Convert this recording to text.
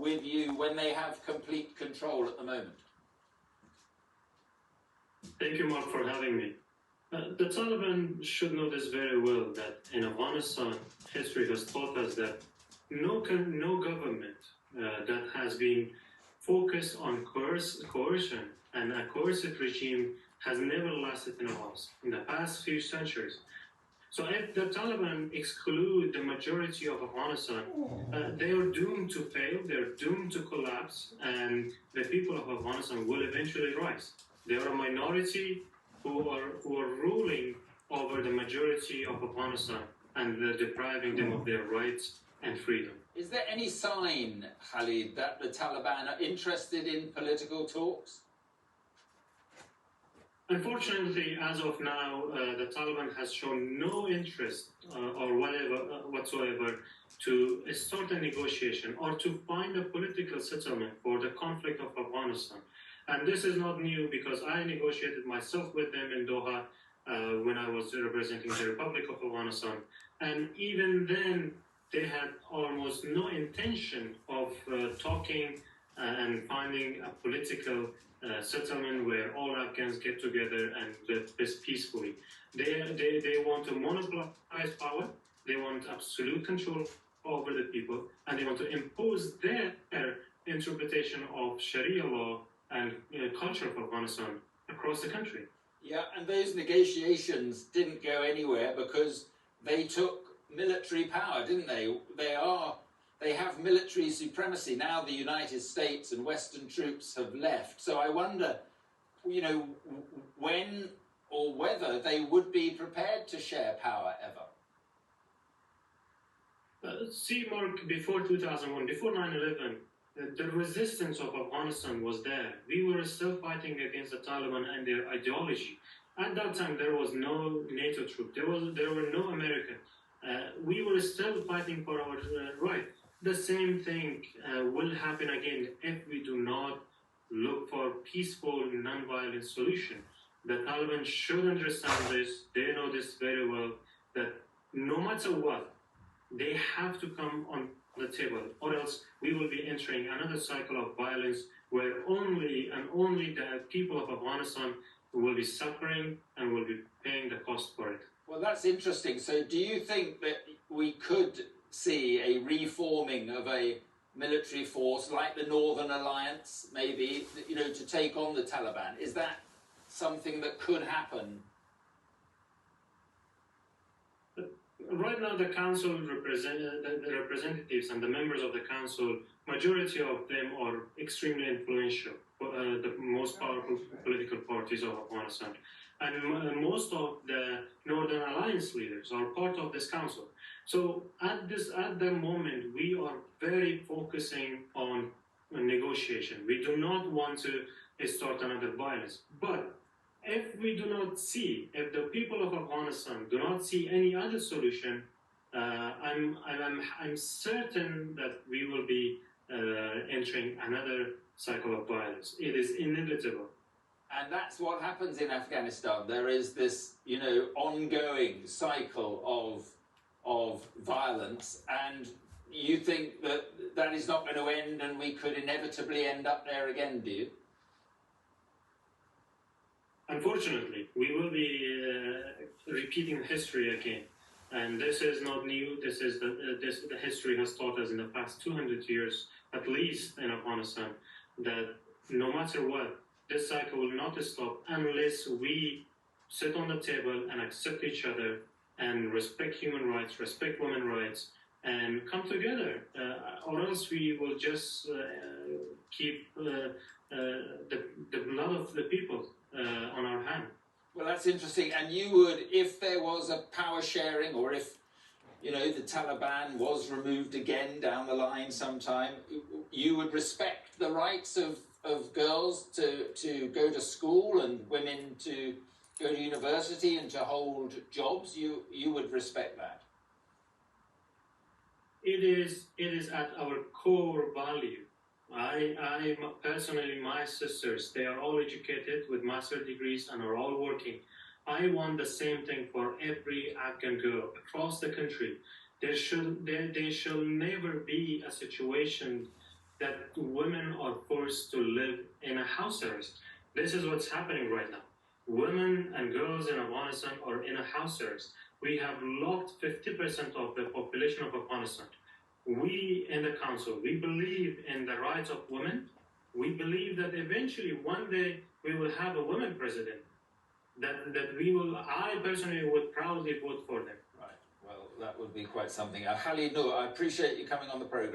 with you when they have complete control at the moment? Thank you, Mark, for having me. The Taliban should know this very well, that in Afghanistan, history has taught us that no government that has been focused on coercion and a coercive regime has never lasted in Afghanistan in the past few centuries. So if the Taliban exclude the majority of Afghanistan, they are doomed to fail, they're doomed to collapse, and the people of Afghanistan will eventually rise. They are a minority who are ruling over the majority of Afghanistan and depriving them of their rights and freedom. Is there any sign, Khalid, that the Taliban are interested in political talks? Unfortunately, as of now, the Taliban has shown no interest or whatsoever to start a negotiation or to find a political settlement for the conflict of Afghanistan. And this is not new because I negotiated myself with them in Doha when I was representing the Republic of Afghanistan. And even then, they had almost no intention of talking and finding a political settlement where all Afghans get together and live peacefully. They want to monopolize power, they want absolute control over the people, and they want to impose their interpretation of Sharia law and culture of Afghanistan across the country. Yeah, and those negotiations didn't go anywhere because they took military power, didn't they? They have military supremacy. Now the United States and Western troops have left. So I wonder, when or whether they would be prepared to share power ever. See, Mark, before 2001, before 9/11, the resistance of Afghanistan was there. We were still fighting against the Taliban and their ideology. At that time, there was no NATO troop. There were no American. We were still fighting for our right. The same thing will happen again if we do not look for peaceful, non-violent solution. The Taliban should understand this. They know this very well, that no matter what, they have to come on the table, or else we will be entering another cycle of violence where only the people of Afghanistan will be suffering and will be paying the cost for it. Well, that's interesting. So do you think that we could see a reforming of a military force like the Northern Alliance, maybe, to take on the Taliban? Is that something that could happen? Right now, the council the representatives and the members of the council, majority of them are extremely influential, the most powerful political parties of Afghanistan. And most of the Northern Alliance leaders are part of this council. So at the moment, we are very focusing on negotiation. We do not want to start another violence. But if the people of Afghanistan do not see any other solution, I'm certain that we will be entering another cycle of violence. It is inevitable. And that's what happens in Afghanistan. There is this, ongoing cycle of violence, and you think that is not going to end and we could inevitably end up there again, do you? Unfortunately, we will be repeating history again. And this is not new. This is the history has taught us in the past 200 years, at least in Afghanistan, that no matter what, this cycle will not stop unless we sit on the table and accept each other and respect human rights, respect women's rights, and come together. Or else we will just keep the blood of the people on our hand. Well, that's interesting. And you would, if there was a power sharing, or if, the Taliban was removed again down the line sometime, you would respect the rights of girls to go to school and women to go to university and to hold jobs. You would respect that. It is at our core value. I personally, my sisters, they are all educated with master's degrees and are all working. I want the same thing for every Afghan girl across the country. There shall never be a situation that women are forced to live in a house arrest. This is what's happening right now. Women and girls in Afghanistan are in a house arrest. We have locked 50% of the population of Afghanistan. We in the council, we believe in the rights of women. We believe that eventually one day we will have a woman president. That we will, I personally would proudly vote for them. Right. Well, that would be quite something. Khalid, I appreciate you coming on the program.